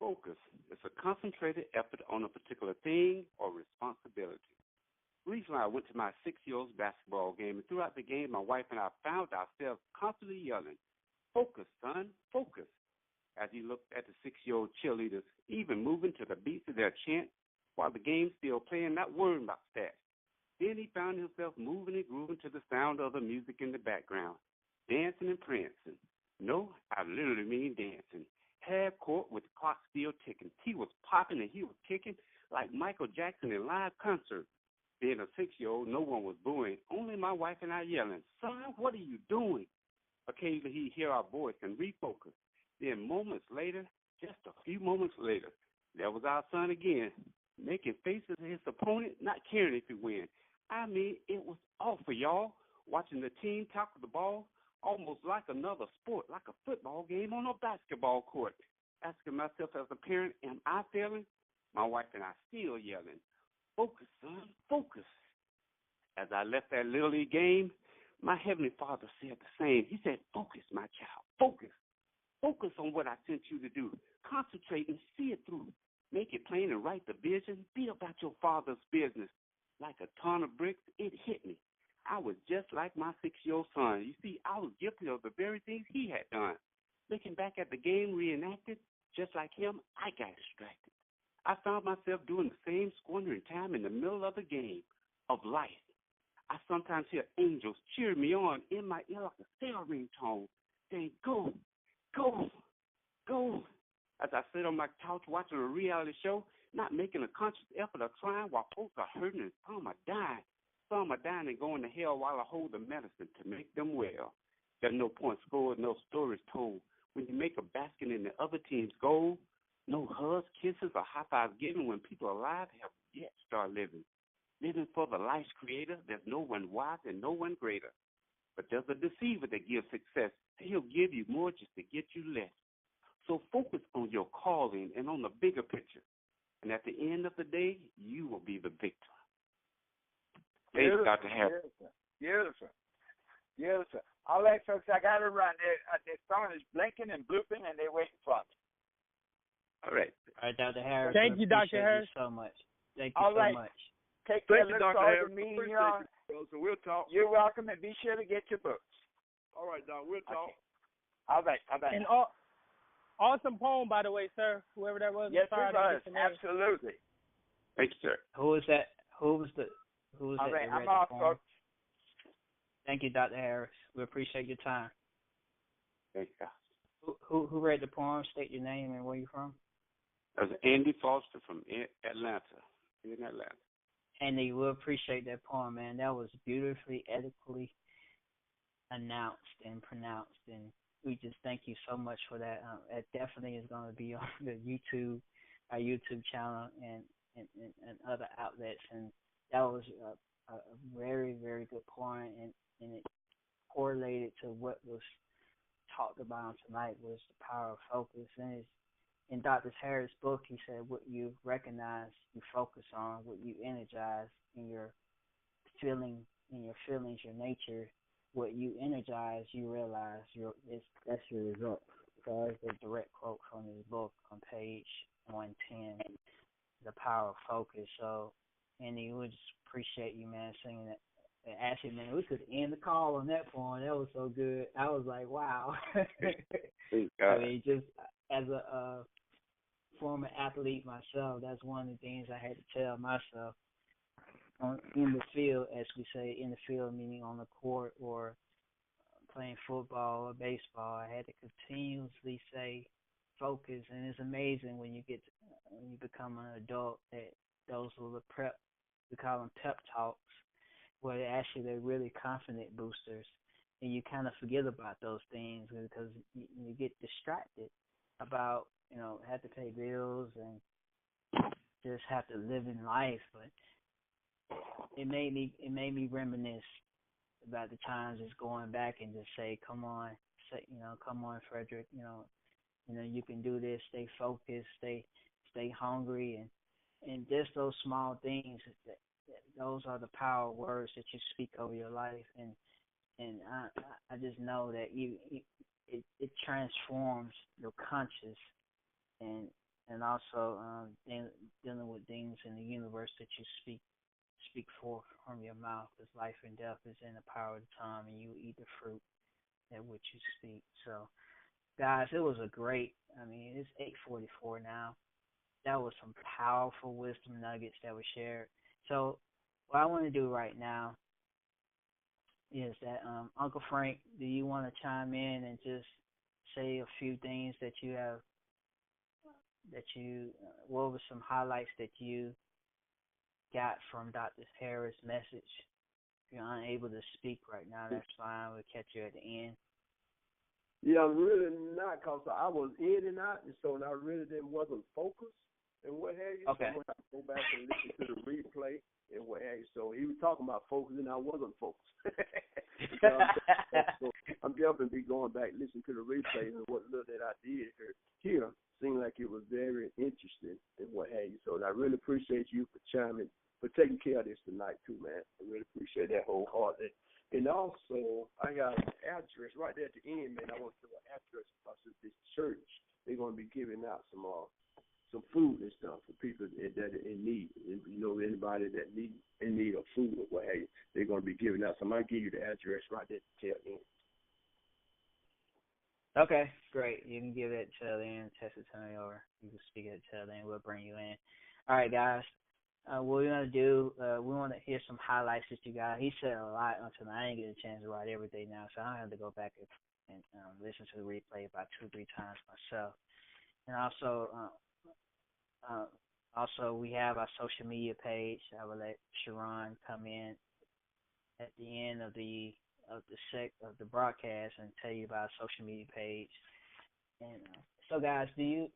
Focus is a concentrated effort on a particular thing or responsibility. Recently, I went to my 6-year-old's basketball game, and throughout the game, my wife and I found ourselves constantly yelling, "Focus, son, focus," as he looked at the 6-year-old cheerleaders, even moving to the beats of their chant while the game's still playing, not worrying about stats. Then he found himself moving and grooving to the sound of the music in the background, dancing and prancing. No, I literally mean dancing. Half court with the clock still ticking. He was popping and he was kicking like Michael Jackson in live concert. Being a 6-year-old, no one was booing, only my wife and I yelling, "Son, what are you doing?" Occasionally he'd hear our voice and refocus. Then moments later, just a few moments later, there was our son again, making faces at his opponent, not caring if he win. I mean, it was awful, y'all, watching the team tackle the ball, almost like another sport, like a football game on a basketball court. Asking myself as a parent, am I failing? My wife and I still yelling, "Focus, son, focus." As I left that Little League game, my Heavenly Father said the same. He said, "Focus, my child, focus. Focus on what I sent you to do. Concentrate and see it through. Make it plain and write the vision. Be about your Father's business." Like a ton of bricks, it hit me. I was just like my 6-year-old son. You see, I was guilty of the very things he had done. Looking back at the game reenacted, just like him, I got distracted. I found myself doing the same, squandering time in the middle of the game of life. I sometimes hear angels cheer me on in my ear like a cell ringtone, saying, "Go, go, go." As I sit on my couch watching a reality show, not making a conscious effort of trying while folks are hurting and some are dying. Some are dying and going to hell while I hold the medicine to make them well. There's no points scored, no stories told. When you make a basket in the other team's goal, no hugs, kisses, or high fives given when people alive have yet started living. Living for the life's creator, there's no one wise and no one greater. But there's a deceiver that gives success. He'll give you more just to get you less. So focus on your calling and on the bigger picture. And at the end of the day, you will be the victor. Thanks, Dr. Harris. Beautiful. Beautiful. All right, folks, I got to run. Their phone is blinking and blooping, and they're waiting for me. All right. All right, Dr. Harris. Thank you, Dr. Harris. So much. Thank you All right. so much. Take care. Thank you, Look Dr. forward Harris. to meeting Appreciate you on. you, so we'll talk. You're welcome, and be sure to get your books. All right, Doc, we'll talk. Okay. All right. Bye-bye. And awesome poem, by the way, sir. Whoever that was. Yes, sorry it was. I didn't get the name. Absolutely. Thanks, sir. Who was that? Who was All that? right, that read I'm the off, poem? folks. Thank you, Dr. Harris. We appreciate your time. Thanks, guys. Who read the poem? State your name and where you from. That was Andy Foster from Atlanta. In Atlanta. Andy, we appreciate that poem, man. That was beautifully, eloquently announced and pronounced, and we just thank you so much for that. It definitely is going to be on the our YouTube channel, and other outlets. And that was a very, very good point, and it correlated to what was talked about tonight was the power of focus. And it's, in Dr. Harris' book, he said what you recognize, you focus on, what you energize in your feelings, your nature, what you energize, you realize that's your result. So that's a direct quote from his book on page 110, The Power of Focus. So, Andy, we just appreciate you, man, singing that. And actually, man, we could end the call on that poem. That was so good. I was like, wow. I mean, just as a former athlete myself, that's one of the things I had to tell myself. in the field, as we say, in the field, meaning on the court or playing football or baseball. I had to continuously say focus, and it's amazing when you become an adult that those were the prep. We call them pep talks, where actually they're really confident boosters, and you kind of forget about those things because you get distracted about have to pay bills and just have to live in life. But it made me reminisce about the times just going back and just say, come on, come on, Frederick, you can do this. Stay focused, stay hungry, and just those small things. Those are the power words that you speak over your life, and I just know that it transforms your conscious and also dealing with things in the universe that you speak forth from your mouth, because life and death is in the power of the tongue, and you eat the fruit that which you speak. So, guys, it was it's 8:44 now. That was some powerful wisdom nuggets that were shared. So, what I want to do right now is that, Uncle Frank, do you want to chime in and just say a few things what were some highlights that you got from Dr. Harris' message? If you're unable to speak right now, that's fine. We'll catch you at the end. Yeah, I'm really not, because I was in and out, and so I really wasn't focused and what have you. Okay. So I'm going to have to go back and listen to the replay and what have you. So he was talking about focus, and I wasn't focused. So I'm definitely be going back, listening to the replay, and what little that I did here seemed like it was very interesting and what have you. So I really appreciate you for taking care of this tonight too, man. I really appreciate that wholeheartedly. And also, I got an address right there at the end, man. I want to give an address because of this church. They're going to be giving out some food and stuff for people that are in need. Anybody that in need of food or what have you, they're going to be giving out. So I'm going to give you the address right there at the tail end. Okay, great. You can give it till the end, test it to me, or you can speak it till the end. We'll bring you in. All right, guys. What we're going to do, we want to hear some highlights that you got. He said a lot until I didn't get a chance to write everything now, so I have to go back and listen to the replay about 2-3 times myself. And also we have our social media page. I will let Sharon come in at the end of the broadcast and tell you about our social media page. And so, guys, do you?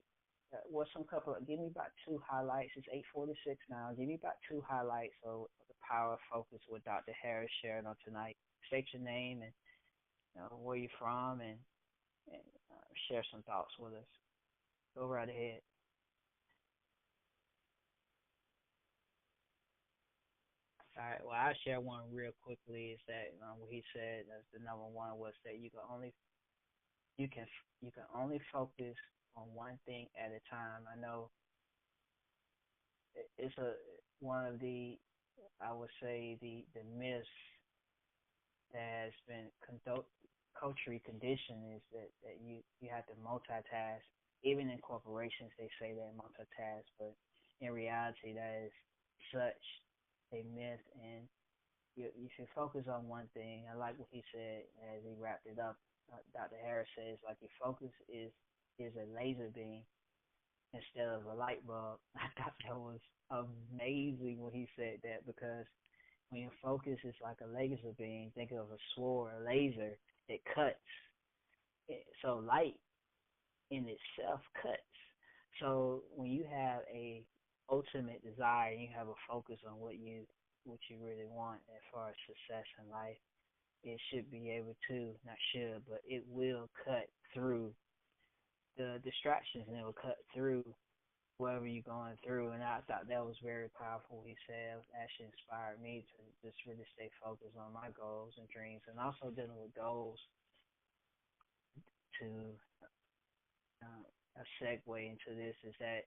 Give me about 2 highlights. It's 8:46 now. Give me about 2 highlights of the power of focus with Dr. Harris sharing on tonight. State your name and where you're from, and share some thoughts with us. Go right ahead. All right. Well, I'll share one real quickly. Is that what he said? That's the number one was that you can only focus on one thing at a time. I know it's one of the, I would say, the myths that has been culturally conditioned is that you have to multitask. Even in corporations, they say they multitask, but in reality, that is such a myth, and you should focus on one thing. I like what he said as he wrapped it up. Dr. Harris says, like, your focus is a laser beam instead of a light bulb. I thought that was amazing when he said that, because when your focus is like a laser beam, think of a sword, a laser, it cuts. So light in itself cuts. So when you have a ultimate desire and you have a focus on what you really want as far as success in life, it should be able to, not should, but it will cut through the distractions, and it will cut through whatever you're going through. And I thought that was very powerful. He said it actually inspired me to just really stay focused on my goals and dreams, and also dealing with goals to a segue into this is that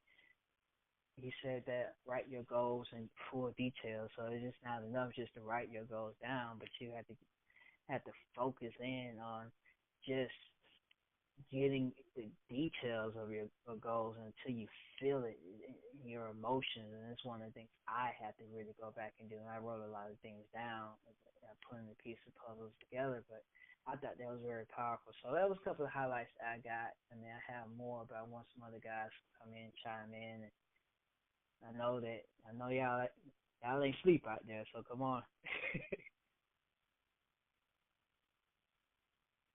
he said that write your goals in full detail. So it's just not enough just to write your goals down, but you have to focus in on just getting the details of your goals until you feel it in your emotions. And that's one of the things I had to really go back and do. And I wrote a lot of things down, putting the piece of puzzles together. But I thought that was very powerful. So that was a couple of highlights that I got. I mean, I have more, but I want some other guys to come in, chime in. And I know y'all ain't sleep out there, so come on.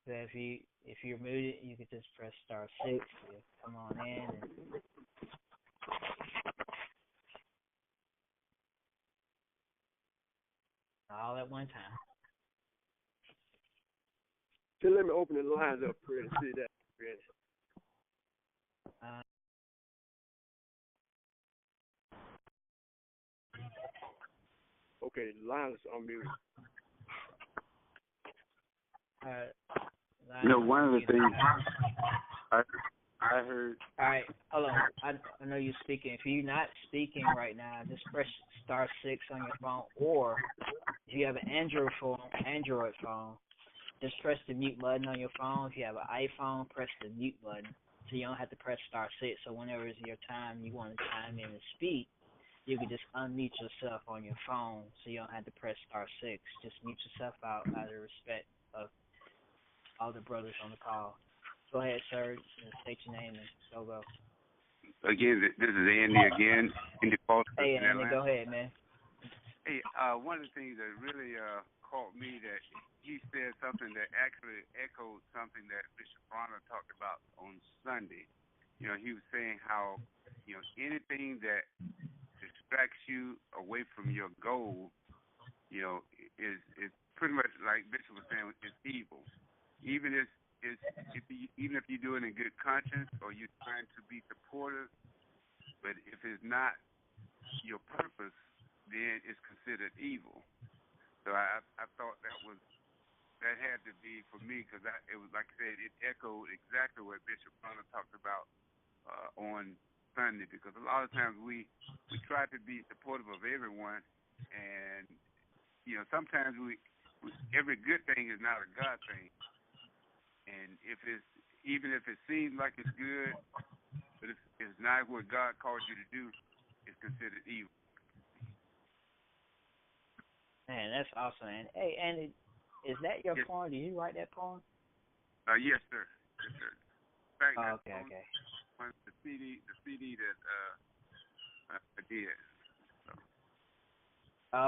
So if you're muted, you can just press star 6 to come on in and all at one time. So let me open the lines up, Fred, and see that, Fred. Okay, the lines are unmuted. One of the things I heard. All right, hold on. I know you're speaking. If you're not speaking right now, just press star 6 on your phone, or if you have an Android phone, just press the mute button on your phone. If you have an iPhone, press the mute button, so you don't have to press star 6. So whenever it's your time, you want to chime in and speak, you can just unmute yourself on your phone, so you don't have to press star 6. Just mute yourself out of respect of all the brothers on the call. Go ahead, sir. State your name and go. Again, this is Andy again. Andy Foster. Hey, Andy, go ahead, man. Hey, one of the things that really caught me, that he said something that actually echoed something that Bishop Bronner talked about on Sunday. He was saying how, anything that distracts you away from your goal, is pretty much like Bishop was saying, is evil. Even if you do it in good conscience, or you're trying to be supportive, but if it's not your purpose, then it's considered evil. So I thought that had to be for me, because it was, like I said, it echoed exactly what Bishop Bronner talked about on Sunday, because a lot of times we try to be supportive of everyone, and sometimes every good thing is not a God thing. And even if it seems like it's good, but if it's not what God called you to do, it's considered evil. Man, that's awesome, man. Hey, Andy, is that your poem? Did you write that poem? Yes, sir. Yes, sir. In fact, okay. The CD that I did. So.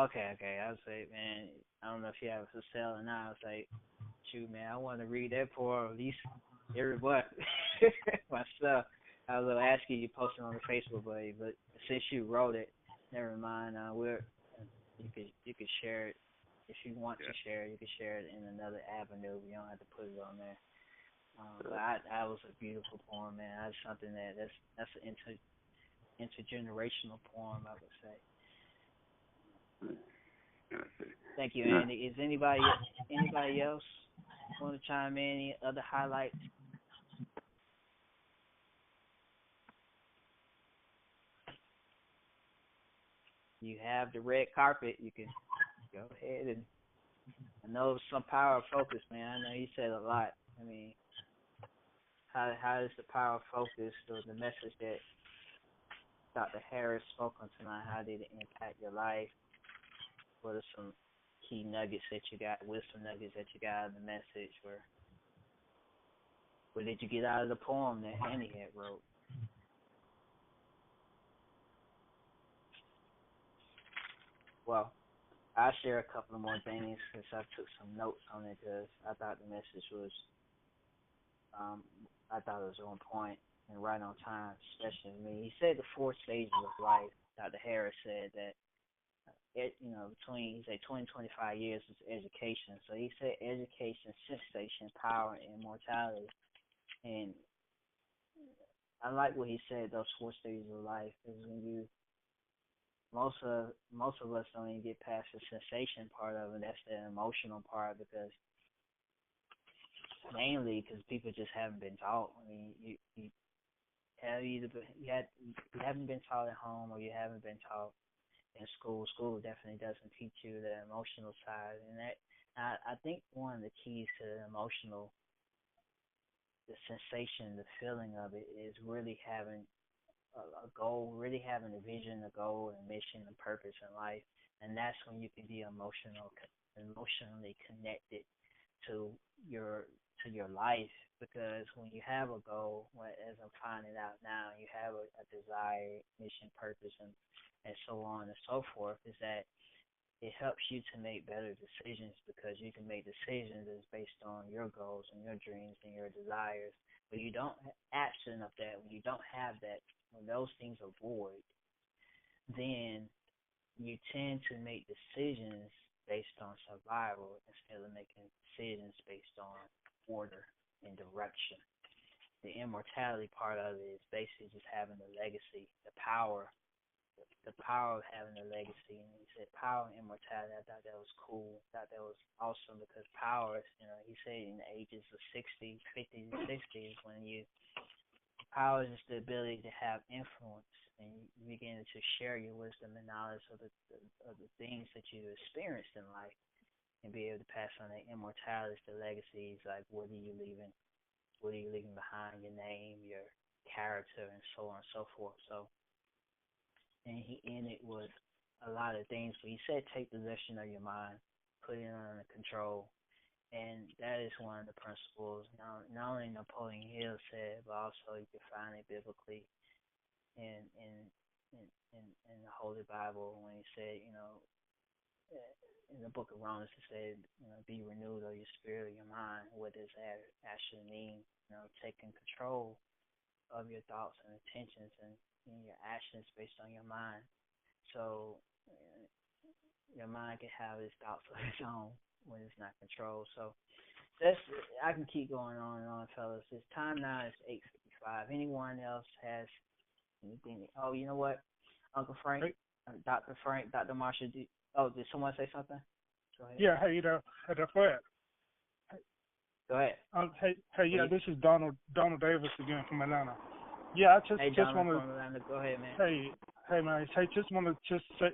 Okay. I was like, man, I don't know if you have it for sale or not. I was like, shoot, man, I want to read that poem at least every month myself. I was going to ask you post it on the Facebook, but since you wrote it, never mind. You could share it if you want to share it. You can share it in another avenue. You don't have to put it on there. But that was a beautiful poem, man. That's something that's an intergenerational poem, I would say. Thank you, Andy. Is anybody else want to chime in? Any other highlights? You have the red carpet. You can go ahead and. I know some power of focus, man. I know you said a lot. I mean, how is the power of focus, or the message that Dr. Harris spoke on tonight, how did it impact your life? What are some key nuggets that you got, wisdom nuggets that you got in the message? What did you get out of the poem that Annie had wrote? Well, I'll share a couple of more things since I took some notes on it, because I thought the message was, on point and right on time, especially to me. He said the 4 stages of life. Dr. Harris said that, between 20 and 25 years is education. So he said education, sensation, power, and immortality. And I like what he said, those 4 stages of life, because when most of us don't even get past the sensation part of it. That's the emotional part, mainly because people just haven't been taught. I mean, you haven't been taught at home, or you haven't been taught in school. School definitely doesn't teach you the emotional side, and that I think one of the keys to the emotional the sensation, the feeling of it is really having a goal, really having a vision, a goal, and mission, and purpose in life, and that's when you can be emotionally connected to your life. Because when you have a goal, as I'm finding out now, you have a desire, mission, purpose, and so on and so forth, is that it helps you to make better decisions because you can make decisions that's based on your goals and your dreams and your desires. When you don't absent of that, when you don't have that, when those things are void, then you tend to make decisions based on survival instead of making decisions based on order and direction. The immortality part of it is basically just having the legacy, the power of having a legacy. And he said power and immortality. I thought that was cool. I thought that was awesome because power is, he said in the ages of 60, 50 to 60 when power is just the ability to have influence and you begin to share your wisdom and knowledge of the things that you experienced in life and be able to pass on that immortality, the legacies, like what are you leaving? What are you leaving behind? Your name, your character, and so on and so forth. So, and he ended with a lot of things. But he said, take possession of your mind, put it under control, and that is one of the principles. Not only Napoleon Hill said, but also you can find it biblically in the Holy Bible when he said, in the book of Romans, it said, be renewed of your spirit, of your mind. What does that actually mean? Taking control of your thoughts and intentions and your actions based on your mind. So your mind can have its thoughts of its own when it's not controlled. So I can keep going on and on, fellas. It's time now. It's 8:55. Anyone else has anything? Oh, you know what? Uncle Frank, hey. Dr. Frank, Dr. Marshall. Did someone say something? Go ahead. Yeah, hey there. Hey there, go ahead. Go ahead. Yeah, this is Donald Davis again from Atlanta. Yeah, I just want to go ahead, man. Hey man, just want to say,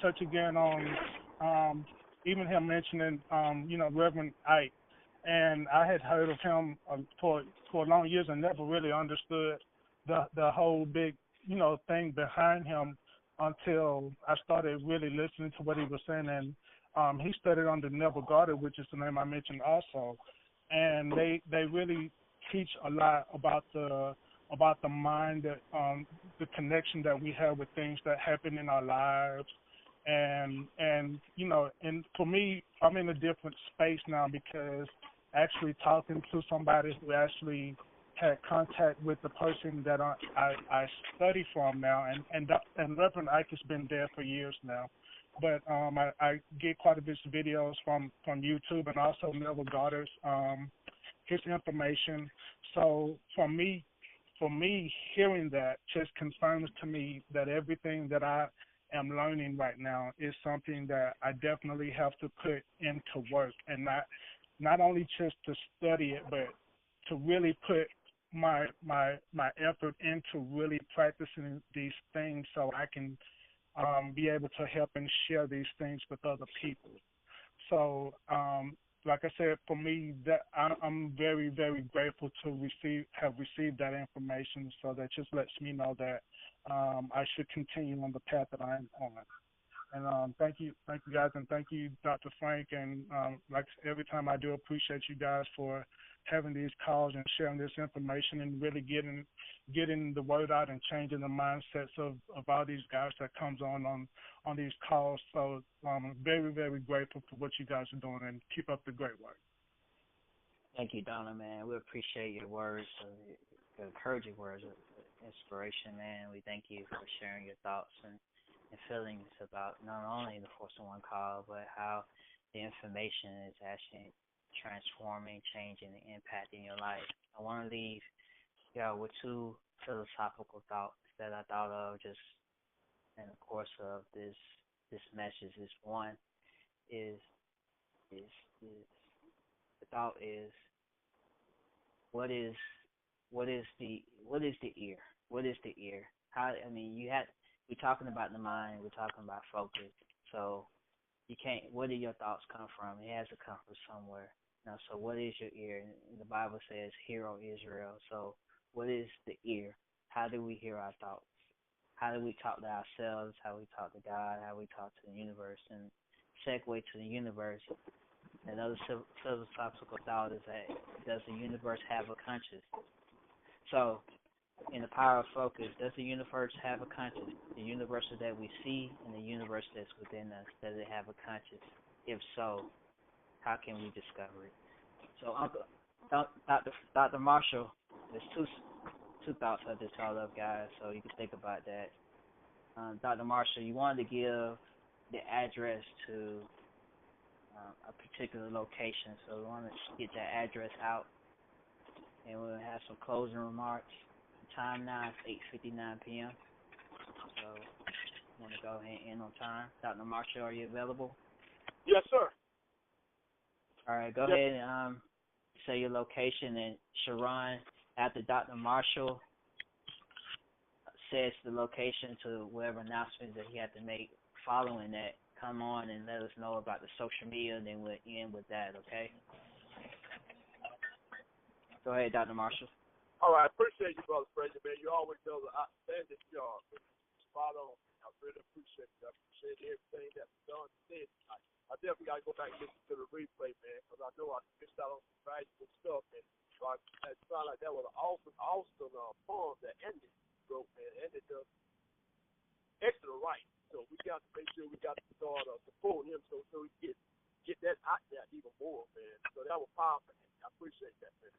touch again on even him mentioning Reverend Ike, and I had heard of him for long years and never really understood the whole big thing behind him until I started really listening to what he was saying. And he studied under Neville Goddard, which is the name I mentioned also, and they really teach a lot about the mind, that the connection that we have with things that happen in our lives, and for me, I'm in a different space now because actually talking to somebody who actually had contact with the person that I study from now, and Reverend Ike has been there for years now, but I get quite a bit of videos from YouTube and also Neville Goddard's his information. So for me, hearing that just confirms to me that everything that I am learning right now is something that I definitely have to put into work, and not only just to study it, but to really put my effort into really practicing these things so I can be able to help and share these things with other people. So, like I said, for me, that I'm very, very grateful to have received that information. So that just lets me know that I should continue on the path that I'm on. And thank you guys, and thank you, Dr. Frank. And like every time I do appreciate you guys for having these calls and sharing this information and really getting the word out and changing the mindsets of all these guys that comes on these calls. So I'm very, very grateful for what you guys are doing, and keep up the great work. Thank you, Donna, man. We appreciate your words, your encouraging words of inspiration, man. We thank you for sharing your thoughts and feelings about not only the Force of One call, but how the information is actually transforming, changing, and impacting your life. I want to leave y'all with two philosophical thoughts that I thought of just in the course of this message. This one is the thought is what is the ear? What is the ear? We're talking about the mind, we're talking about focus. So you can't. Where do your thoughts come from? It has to come from somewhere. Now, so what is your ear? And the Bible says, "Hear, O Israel." So, what is the ear? How do we hear our thoughts? How do we talk to ourselves? How we talk to God? How we talk to the universe? And segue to the universe. Another philosophical thought is that, does the universe have a conscience? So, in the power of focus, does the universe have a conscience? The universe that we see and the universe that's within us, does it have a conscience? If so, how can we discover it? So, Dr. Marshall, there's two thoughts I just thought of, guys, so you can think about that. Dr. Marshall, you wanted to give the address to a particular location, so we want to get that address out, and we'll have some closing remarks. The time now is 8:59 p.m., so I want to go ahead and end on time. Dr. Marshall, are you available? Yes, sir. All right, go ahead and say your location, and Sharon, after Dr. Marshall says the location to whatever announcements that he had to make following that, come on and let us know about the social media, and then we'll end with that, okay? Go ahead, Dr. Marshall. All right, I appreciate you, Brother Frazier, man. You always do an outstanding job. Spot on. I really appreciate it. I appreciate everything that's done today. I definitely got to go back and listen to the replay, man, because I know I missed out on some valuable stuff. And so it sounded like that was an awesome poem that ended, bro, man. Ended extra right. So we got to make sure we got to start supporting him so we get that out there even more, man. So that was powerful. I appreciate that, man.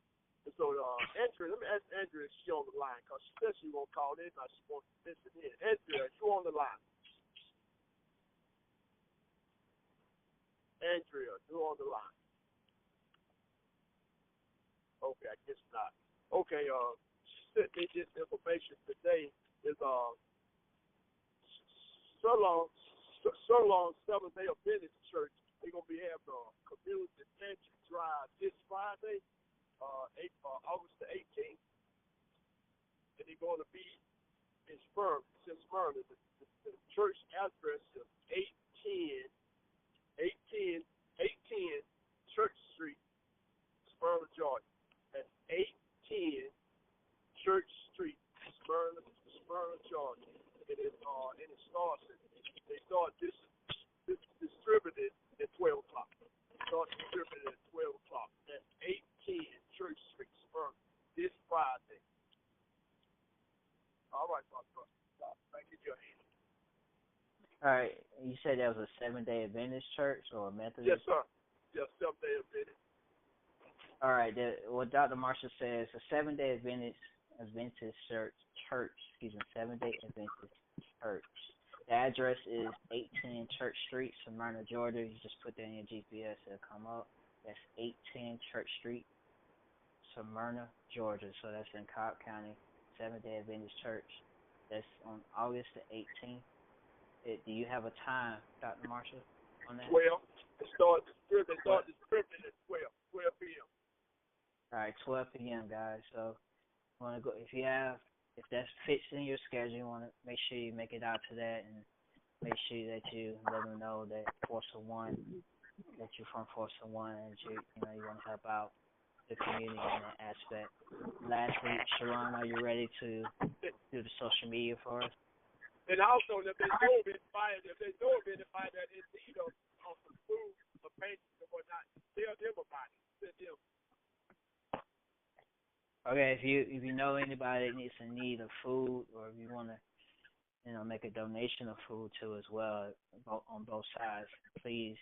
And so, Andrea, let me ask Andrea if she's on the line, because she said she won't call in, now she wants to listen in. Andrea, you on the line? Andrea, you on the line? Okay, I guess not. Okay, she sent me this information today. Is Shalom Seventh-day Adventist Church. They're gonna be having a community pantry drive this Friday, August the 18th, and they're going to be in Smyrna. The church address is 810 Church Street, Smyrna, Georgia. That's 810 Church Street, Smyrna, Georgia. And it starts. They start distributed at 12 o'clock. At 12 o'clock. That's 810 Church Street, Smyrna, this Friday. All right, brother. Thank you, your hand. All right, you said that was a Seventh-day Adventist church or a Methodist? Yes, sir. Yes, Seventh-day Adventist. All right, what Dr. Marshall says, a Seventh-day Adventist church, Seventh-day Adventist church. The address is 810 Church Street, Smyrna, Georgia. You just put that in your GPS, it'll come up. That's 810 Church Street, Smyrna, Georgia. So that's in Cobb County, Seventh-day Adventist Church. That's on August the 18th. Do you have a time, Dr. Marshall, on that? 12. They start distributing at 12 p.m. All right, 12 p.m., guys. So want to go if that fits in your schedule, you want to make sure you make it out to that, and make sure that you let them know that Force of One, that you're from Force of One, and you want to help out the community in that aspect. Lastly, Sharon, are you ready to do the social media for us? And also, if they know of anybody that is in need of some food or paintings or whatnot, tell them about it. Send them. Okay, if you know anybody that needs in need of food, or if you want to, make a donation of food too as well, on both sides, please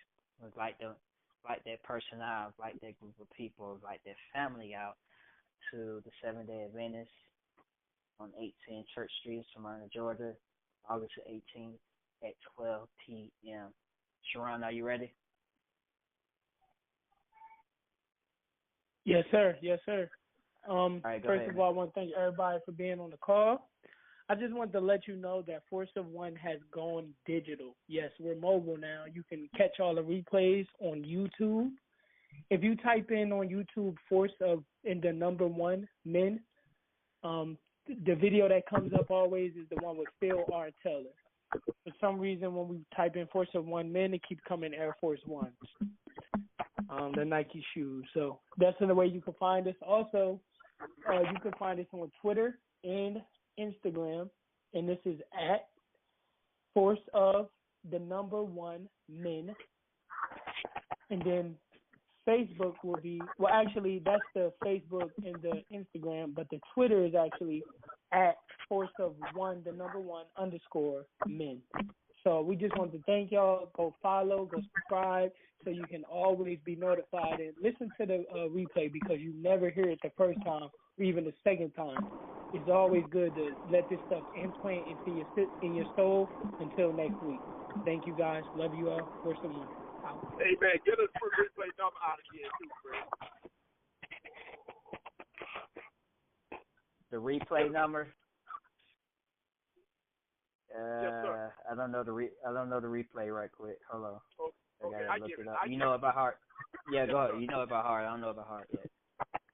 invite that person out, invite that group of people, invite their family out to the Seventh-day Adventist on 810 Church Street, Smyrna, Georgia, August 18th at 12 p.m. Sharon, are you ready? Yes, sir. Yes, sir. Right, first of all, I want to thank everybody for being on the call. I just wanted to let you know that Force of One has gone digital. Yes, we're mobile now. You can catch all the replays on YouTube. If you type in on YouTube Force of and the number 1 Men, the video that comes up always is the one with Phil R. Teller. For some reason, when we type in Force of One Men, it keeps coming Air Force Ones. the Nike shoes. So that's the way you can find us. Also, you can find us on Twitter and Instagram, and this is at Force of the number 1 Men. And then Facebook will be, well, actually, that's the Facebook and the Instagram, but the Twitter is actually at Force of 1, the number 1 _ Men. So we just want to thank y'all. Go follow, go subscribe, so you can always be notified and listen to the replay, because you never hear it the first time or even the second time. It's always good to let this stuff implant in your soul until next week. Thank you, guys. Love you all. Force of 1. Out. Hey, man, get us the replay number out again, too, Fred. The replay number. Yes, sir. I don't know the replay right quick. Hold on. Okay, I gotta look it up. You know it by heart. Yeah, go ahead. You know it by heart. I don't know it by heart yet.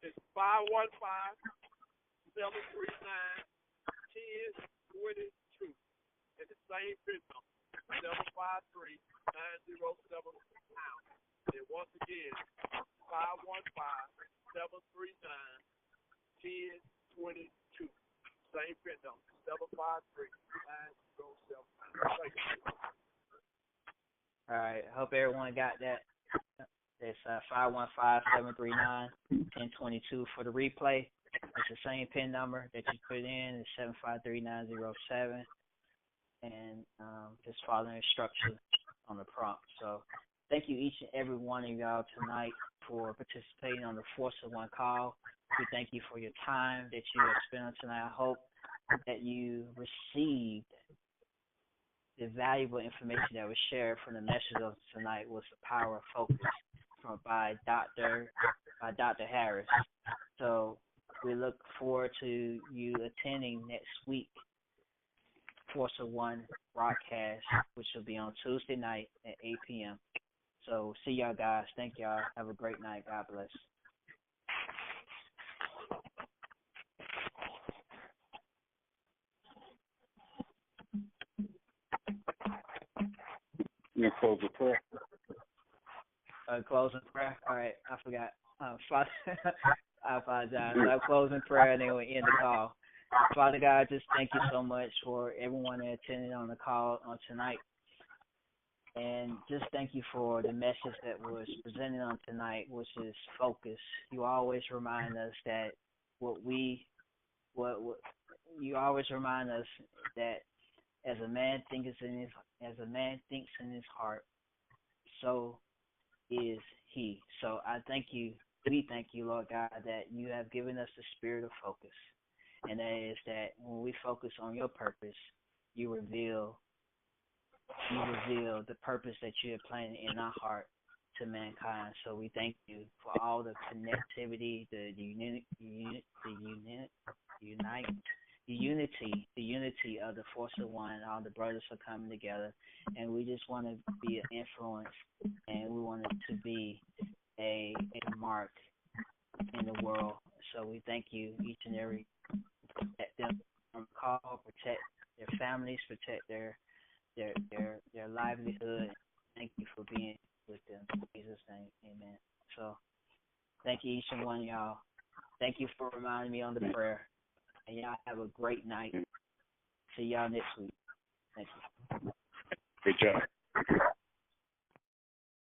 It's 515-739-1022. It's the same PIN number. 753-907-pound. And once again, 515-739-1022. Same PIN number. 753-907-pound. All right. Hope everyone got that. It's 515-739-1022 for the replay. It's the same PIN number that you put in. It's 753-907. And just following instructions on the prompt. So thank you each and every one of y'all tonight for participating on the Force of 1 call. We thank you for your time that you have spent on tonight. I hope that you received the valuable information that was shared from the message of tonight was the power of focus by Dr. Harris. So we look forward to you attending next week Force of 1 broadcast, which will be on Tuesday night at 8 p.m. So see y'all guys. Thank y'all. Have a great night. God bless. You close the prayer. Closing prayer. All right, I forgot. Father, I apologize. I'll close in prayer and then we'll end the call. Father God, just thank you so much for everyone that attended on the call on tonight. And just thank you for the message that was presented on tonight, which is focus. You always remind us that you always remind us that as a man thinks in his heart, so is he. So I thank you. We thank you, Lord God, that you have given us the spirit of focus. And that is that when we focus on your purpose, you reveal the purpose that you have planted in our heart to mankind. So we thank you for all the connectivity, the unity of the Force of 1. All the brothers are coming together, and we just want to be an influence, and we want it to be a mark in the world. So we thank you, each and every. Protect them from call, protect their families, protect their livelihood. Thank you for being with them. In Jesus' name, amen. So thank you, each and one of y'all. Thank you for reminding me on the prayer. And y'all have a great night. See y'all next week. Thank you. Good job.